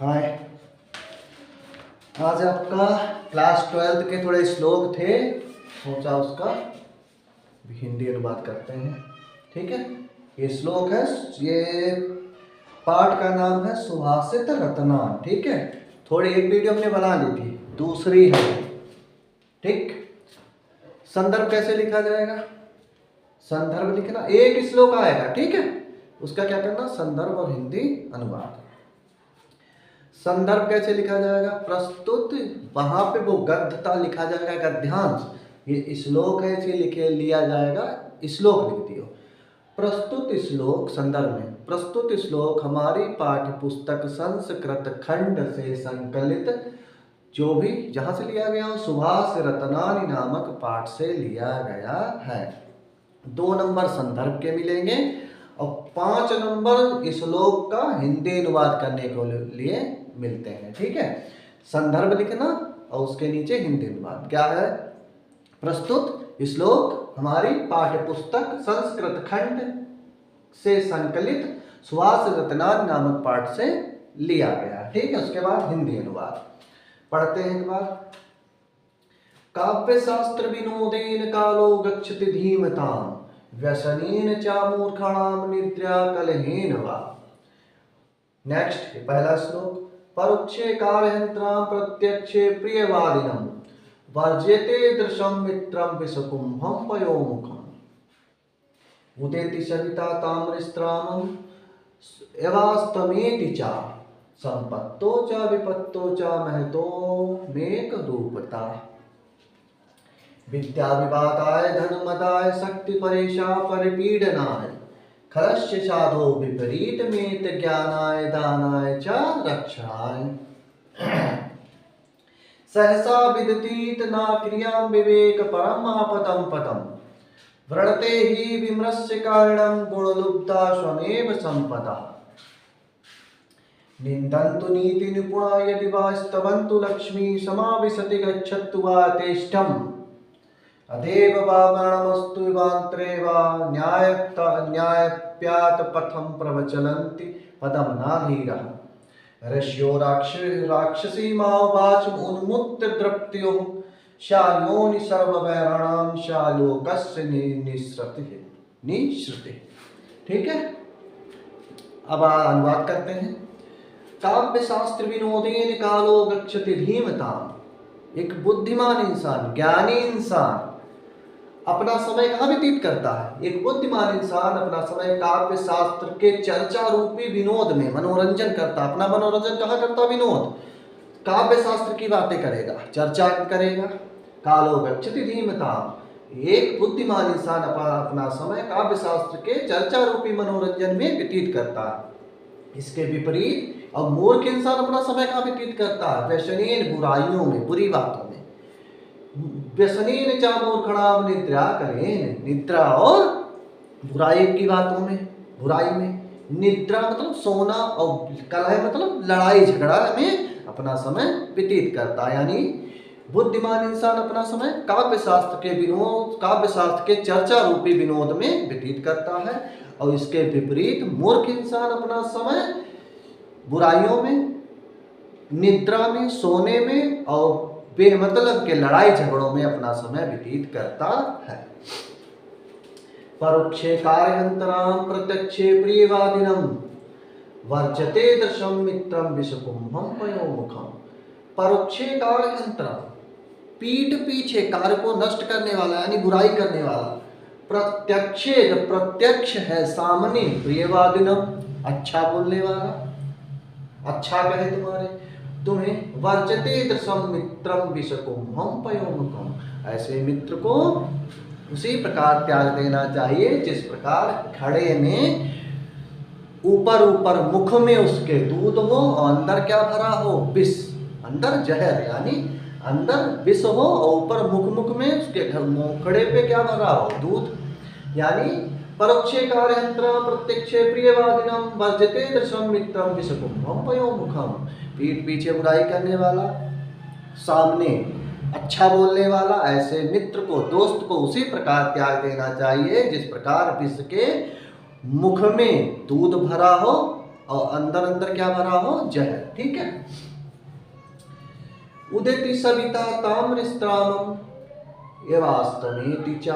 हाय। आज आपका क्लास 12 के थोड़े श्लोक थे, सोचा उसका हिंदी अनुवाद करते हैं। ठीक है, ये श्लोक है, ये पाठ का नाम है सुभाषित रत्नान। ठीक है, थोड़ी एक वीडियो हमने बना ली थी, दूसरी है। ठीक, संदर्भ कैसे लिखा जाएगा? संदर्भ लिखना, एक श्लोक आएगा। ठीक है, उसका क्या करना, संदर्भ और हिंदी अनुवाद। संदर्भ कैसे लिखा जाएगा? प्रस्तुत, वहां पे वो गद्यता लिखा जाएगा, गद्यांश। ये श्लोक है, इसे लिखे लिया जाएगा, श्लोक लिख दियो। प्रस्तुत श्लोक, संदर्भ में प्रस्तुत श्लोक हमारी पाठ्य पुस्तक संस्कृत खंड से संकलित, जो भी जहां से लिया गया हो, सुभाष रत्नानी नामक पाठ से लिया गया है। 2 नंबर संदर्भ के मिलेंगे और 5 नंबर श्लोक का हिंदी अनुवाद करने के लिए मिलते हैं। ठीक है, संदर्भ लिखना और उसके नीचे हिंदी अनुवाद। क्या है? प्रस्तुत श्लोक हमारी पाठ्य पुस्तक संस्कृत खंड से संकलित सुभाष रत्नान नामक पाठ से लिया गया। ठीक है, उसके बाद हिंदी अनुवाद पढ़ते हैं। एक बार, काव्य शास्त्र विनोदेन कालो गच्छति धीमताम व्यसनेन च मूर्खाणाम निद्रा कलहेन वा। नेक्स्ट, पहला श्लोक, परोक्षे कार्यहंत्रां प्रत्यक्षे प्रियवादिनं वर्ज्यते दृशं मित्रं विषकुंभं पयोमुखम् उदेति सविता ताम्रस्त्रामं एवास्तमेति च संपत्तो च विपत्तो च महतो मेक रूपता विद्या विवादाय धनमदाय शक्ति परेशा परिपीडनाय खलस्य साधो विपरीत मेत ज्ञानाय दानाय च रक्षाय सहसा विदतीत ना क्रियां विवेक परम आपतं पदम् व्रणते हि विमृश्य कारणं गुणलुब्धा स्वमेव संपदा निन्दन्तु नीति निपुणा यदि वा स्तवन्तु लक्ष्मी समाविशति गच्छतु वा तेष्ठम् अदेव वा मरणमस्तु विवान्त्रे वा न्यायप्यात पथं प्रवचलन्ति पदं नाधीरः ऋष्यो राक्षसी मावाच उन्मुत्त द्रप्त्यो शायोनि सर्ववैराणां शालोकस्य निःसृतिः। ठीक है, अब अनुवाद करते हैं। काव्य शास्त्र विनोदेन कालो गच्छति धीमताम्। एक बुद्धिमान इंसान, ज्ञानी इंसान अपना समय कहाँ व्यतीत करता है? एक बुद्धिमान इंसान अपना समय काव्य शास्त्र के चर्चा रूपी विनोद में मनोरंजन करता। अपना मनोरंजन कहाँ करता? विनोद, काव्य शास्त्र की बातें करेगा, चर्चा करेगा। कालो गच्छति धीमताम्, एक बुद्धिमान इंसान अपना समय काव्य शास्त्र के चर्चा रूपी मनोरंजन में व्यतीत करता है। इसके विपरीत और मूर्ख इंसान अपना समय कहाँ व्यतीत करता है? व्यसनेन, बुराइयों में, बुरी बातों में। व्यसनेन च मूर्खाणाम निद्रा कलेन, निद्रा और बुराई की बातों में, बुराई में। निद्रा मतलब सोना और कलह मतलब लड़ाई झगड़ा में अपना समय व्यतीत करता है। यानी बुद्धिमान इंसान अपना समय काव्य शास्त्र के विनोद, काव्य शास्त्र के चर्चा रूपी विनोद में व्यतीत करता है। और इसके विपरीत मूर्ख इंसान अपना समय बुराइयों में, निद्रा में, सोने में और बेमतलब के लड़ाई झगड़ों में अपना समय व्यतीत करता है। परोक्षे कार्यहंतरां प्रत्यक्षे प्रियवादिनं वर्जते दृशं मित्रं विषकुंभं पयोमुखम्। परोक्षे कार्यहंतरां, पीठ पीछे कार्य को नष्ट करने वाला यानी बुराई करने वाला। प्रत्यक्षे, जब प्रत्यक्ष है सामने, प्रियवादिनं, अच्छा बोलने वाला, अच्छा कहे तुम्हें वर्जते दृशं मित्रं विषकुंभं पयोमुखम्, ऐसे मित्र को उसी प्रकार त्याग देना चाहिए जिस प्रकार घड़े में ऊपर ऊपर मुख में उसके दूध हो और अंदर क्या भरा हो? विष, अंदर जहर, यानी अंदर विष हो और ऊपर मुख में उसके मुखड़े पे क्या भरा हो? दूध। यानी परोक्षे कार्यहंत्रां प्रत्यक्षे प्रियवादिनं वर्जते दृशं मित्रं विषकुंभं पयोमुखम्, पीठ पीछे बुराई करने वाला, सामने अच्छा बोलने वाला, ऐसे मित्र को, दोस्त को उसी प्रकार त्याग देना चाहिए जिस प्रकार विष के मुख में दूध भरा हो और अंदर अंदर क्या भरा हो, जहर। ठीक है। उदिति सविता ताम्रस्त्रामम एवास्तमेति च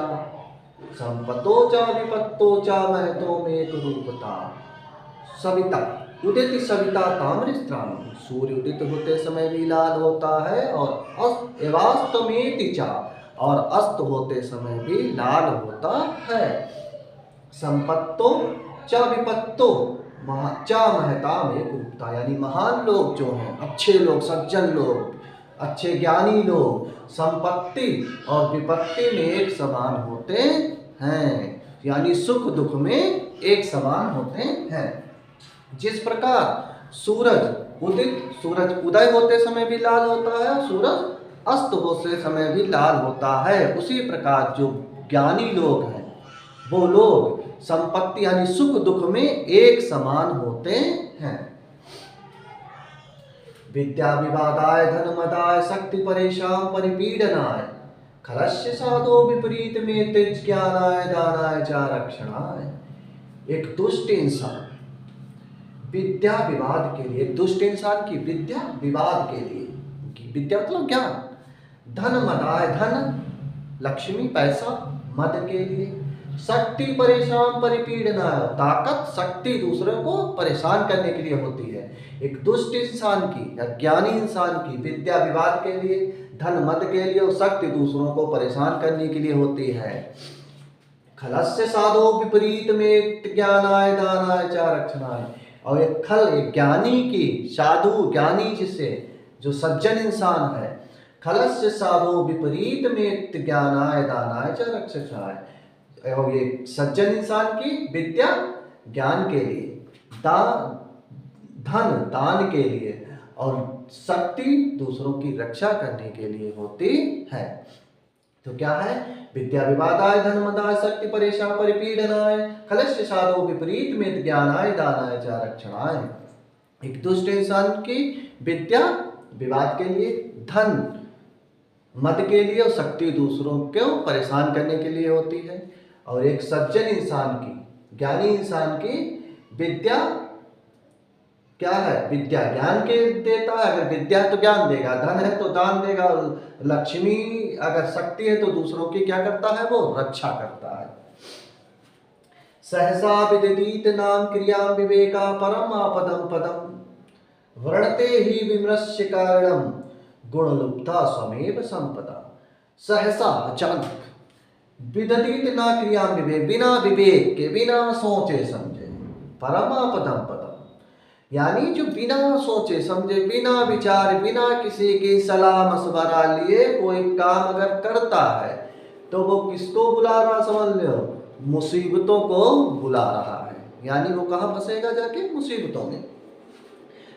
संपतो च विपत्तो च महतो में रूपता। सविता, उदित सविता ताम्रस्त्रामम, सूर्य उदित होते समय भी लाल होता है, और अस्त एवास्तमेति च, और अस्त होते समय भी लाल होता है। संपत्तो च विपत्तो चा महता में रूपता, यानी महान लोग जो हैं, अच्छे लोग, सज्जन लोग, अच्छे ज्ञानी लोग संपत्ति और विपत्ति में एक समान होते हैं, यानी सुख दुख में एक समान होते हैं। जिस प्रकार सूरज उदय होते समय भी लाल होता है, सूरज अस्त होते समय भी लाल होता है, उसी प्रकार जो ज्ञानी लोग हैं वो लोग संपत्ति यानी सुख दुख में एक समान होते हैं। विद्या विवादाय धन मदाय शक्ति परेशान परिपीडनाय खलस्य साधो विपरीत में तेज ज्ञानाय दानाय चा रक्षणाय। एक दुष्ट इंसान विद्या विवाद के लिए, दुष्ट इंसान की विद्या विवाद के लिए, विद्या मतलब ज्ञान, धन मदाय धन लक्ष्मी पैसा मद के लिए, शक्ति परेशान परिपीडनाय ताकत शक्ति दूसरे को परेशान करने के लिए होती है। एक दुष्ट इंसान की या ज्ञानी इंसान की विद्या विवाद के लिए, धन मद के लिए, और शक्ति दूसरों को परेशान करने के लिए होती है। खलस्य साधो विपरीत में ज्ञानाय दानाय चा रक्षणाय। और एक खल, एक ज्ञानी की, साधु ज्ञानी जिससे जो सज्जन इंसान है, खलस्य साधो विपरीत में ज्ञानाय दानाय चा रक्षणाय, और ये सज्जन इंसान की विद्या ज्ञान के लिए, धन दान के लिए, और शक्ति दूसरों की रक्षा करने के लिए होती है। तो क्या है? विद्या विवादाय धन मदाय शक्ति परेशान परिपीडनाय खलस्य साधो विपरीत में ज्ञानाय दानाय च रक्षणाय। एक दुष्ट इंसान की विद्या विवाद के लिए, धन मद के लिए, और शक्ति दूसरों को परेशान करने के लिए होती है। और एक सज्जन इंसान की, ज्ञानी इंसान की विद्या क्या है? विद्या ज्ञान के देता है। अगर विद्या है तो ज्ञान देगा, धन है तो दान देगा, लक्ष्मी अगर शक्ति है तो दूसरों की क्या करता है? वो रक्षा करता है। सहसा विदित नाम क्रिया विवेका परम आपदम पदम वर्णते ही विमृश्य कारणम गुण लुप्ता स्वमेव संपदा। सहसा अचानक, विदित ना क्रिया विवेक, बिना विवेक के, बिना सोचे समझे, परमापदम पदम, यानी जो बिना सोचे समझे, बिना विचार, बिना किसी की सलाह मशवरा लिए कोई काम अगर करता है तो वो किसको बुला रहा समझ लो? मुसीबतों को बुला रहा है। यानी वो कहाँ फंसेगा जाके? मुसीबतों में।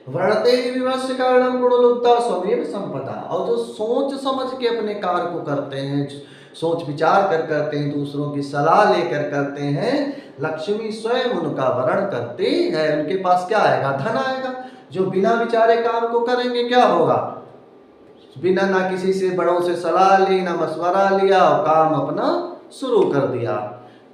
वर्णते ही विमर्श कारणम गुणलुप्ता स्वमेव संपदा। और जो सोच समझ के अपने कार्य को करते हैं, सोच विचार कर करते हैं, दूसरों की सलाह लेकर करते हैं, लक्ष्मी स्वयं उनका वरण करती है। उनके पास क्या आएगा? धन आएगा। जो बिना विचारे काम को करेंगे क्या होगा? बिना ना किसी से बड़ों से सलाह ली, ना मशवरा लिया, और काम अपना शुरू कर दिया,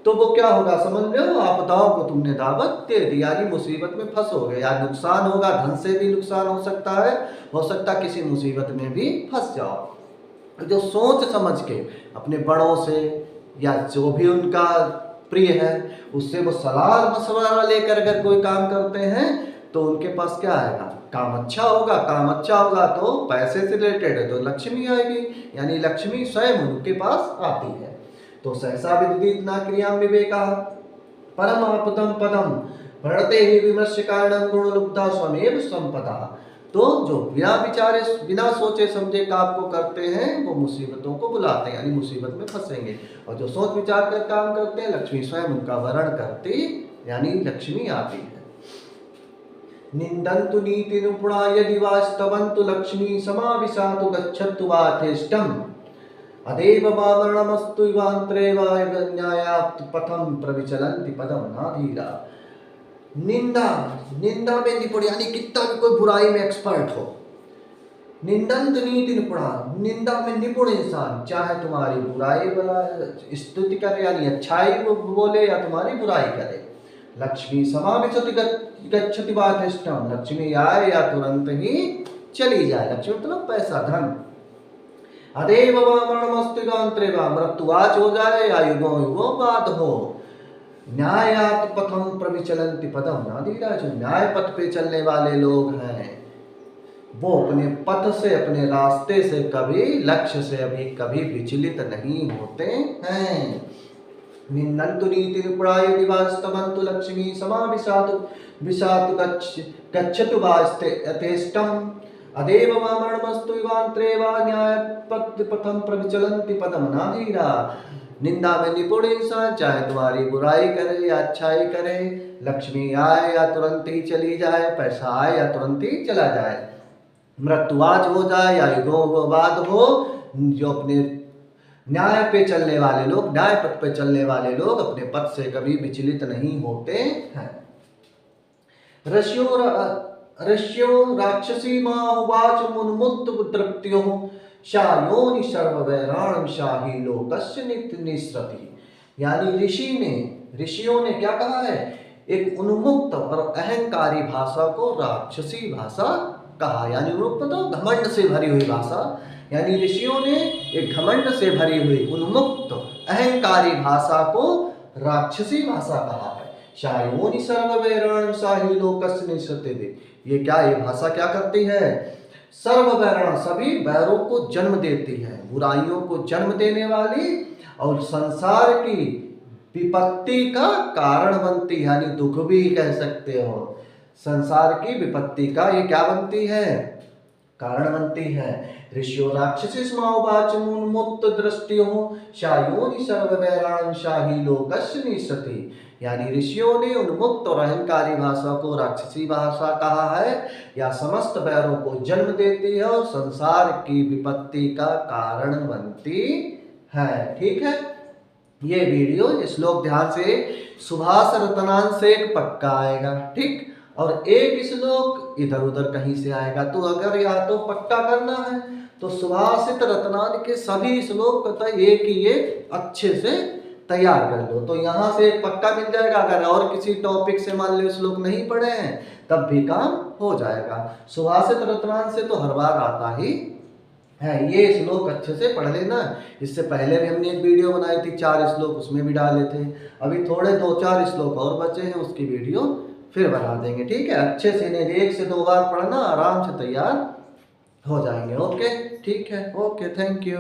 तो वो क्या होगा समझ लो? आपदाओं को तुमने दावत दे दी, यानी मुसीबत में फंसोगे, या नुकसान होगा, धन से भी नुकसान हो सकता है किसी मुसीबत में भी फंस जाओ। जो सोच समझ के अपने बड़ों से या जो भी उनका प्रिय है उससे वो सलाह मशवरा लेकर अगर कोई काम करते हैं तो उनके पास क्या आएगा? काम अच्छा होगा। काम अच्छा होगा तो पैसे से रिलेटेड है तो लक्ष्मी आएगी, यानी लक्ष्मी स्वयं उनके पास आती है। तो सहसा विदित ना क्रिया विवेका परम आपदम पदम वर्णते ही विमर्श कारणम गुण लुप्ता स्वमेव संपदा। तो जो बिना विचारे, बिना सोचे समझे काम को करते हैं वो मुसीबतों को बुलाते हैं, यानी मुसीबत में फंसेंगे। और जो सोच विचार कर काम करते हैं लक्ष्मी स्वयं उनका वरण करती, यानी लक्ष्मी आती है। निंदन्तु नीति निपुणा यदि वास्तवन्तु लक्ष्मी समाविशातु गच्छतु वाथेष्टम अदेव वामरणमस्तु इवांतरे न्यायात् पथम प्रविचलन्ति पदम नाधीरा। निंदा में निपुण, यानी कितना भी कोई बुराई में एक्सपर्ट हो। निंदंत नीति निपुणा, निंदा में निपुण इंसान, चाहे तुम्हारी बुराई स्तुति करे यानी अच्छाई बोले या तुम्हारी बुराई करे, लक्ष्मी समाविशति गच्छति वातिष्ठम, लक्ष्मी आए या तुरंत ही चली जाए। लक्ष्मी मतलब पैसा, धन। अदेव वा मरणमस्तु युगांतरे वा, मृत्यु आज हो जाए या युगों युगों बाद हो। न्यायात पथम प्रविचलन्ति पदम नादीरा, जो न्याय पथ पे चलने वाले लोग हैं वो अपने पथ से, अपने रास्ते से कभी, लक्ष्य से अभी कभी विचलित नहीं होते हैं। निन्नन्तु नीति निपुणाय दिवास्तमन्तु लक्ष्मी समाविशातु विशातु गच्छतु वास्ते यथेष्टम। अदेव वा मरणमस्तु युगांतरे वा न्याय पथम प्रविचलन्ति पदम नाधीरा। निंदा में निपुण इंसान चाहे तुम्हारी बुराई करे या अच्छाई करे, लक्ष्मी आए या तुरंत ही चली जाए, पैसा आए या तुरंत ही चला जाए, मृत्यु आज हो जाए या युगों बाद हो, जो अपने न्याय पे चलने वाले लोग, न्याय पथ पे चलने वाले लोग अपने पथ से कभी विचलित नहीं होते हैं। ऋष्यो राक्षसी माहुवाच मुन्मुक्त तृप्त्यो शायोनि सर्ववैराणम शाही लोकस्य निसृति। यानी ऋषियों ने क्या कहा है, एक उन्मुक्त और अहंकारी भाषा को राक्षसी भाषा कहा। यानी उन्मुक्त तो घमंड से भरी हुई भाषा, यानी ऋषियों ने एक घमंड से भरी हुई उन्मुक्त अहंकारी भाषा को राक्षसी भाषा कहा है। शायोनि सर्ववैराणम शाही लोकस्य निसृति। ये क्या, ये भाषा क्या करती है, सर्ववैरण सभी वैरों को जन्म देती है, बुराइयों को जन्म देने वाली और संसार की विपत्ति का कारण बनती है, यानी दुख भी कह सकते हो। संसार की विपत्ति का ये क्या बनती है, कारण बनती है। ऋषियो राक्षसी स्माउवाच मुन्मुक्त दृष्टियो शायोनि सर्ववैराणं शाही लोकस्य निसृति। यानी ऋषियों ने उन्मुक्त और अहंकारी भाषा को राक्षसी भाषा कहा है, या समस्त वैरों को जन्म देती है और संसार की विपत्ति का कारण बनती है। ठीक है, ये वीडियो, ये श्लोक ध्यान से, सुभाष रत्नांश से एक पक्का आएगा, ठीक, और एक श्लोक इधर उधर कहीं से आएगा। तो अगर या तो पक्का करना है तो सुभाषित रत्नांश के सभी श्लोक पता एक ही ये अच्छे से तैयार कर लो, तो यहाँ से एक पक्का मिल जाएगा। अगर और किसी टॉपिक से मान लो श्लोक नहीं पढ़े हैं तब भी काम हो जाएगा। सुभाषित रत्नांश से तो हर बार आता ही है। ये श्लोक अच्छे से पढ़ लेना। इससे पहले भी हमने एक वीडियो बनाई थी 4 श्लोक, उसमें भी डाले थे। अभी थोड़े 2-4 श्लोक और बचे हैं, उसकी वीडियो फिर बना देंगे। ठीक है, अच्छे से इन्हें 1 से 2 बार पढ़ना, आराम से तैयार हो जाएंगे। ओके, ठीक है, ओके, थैंक यू।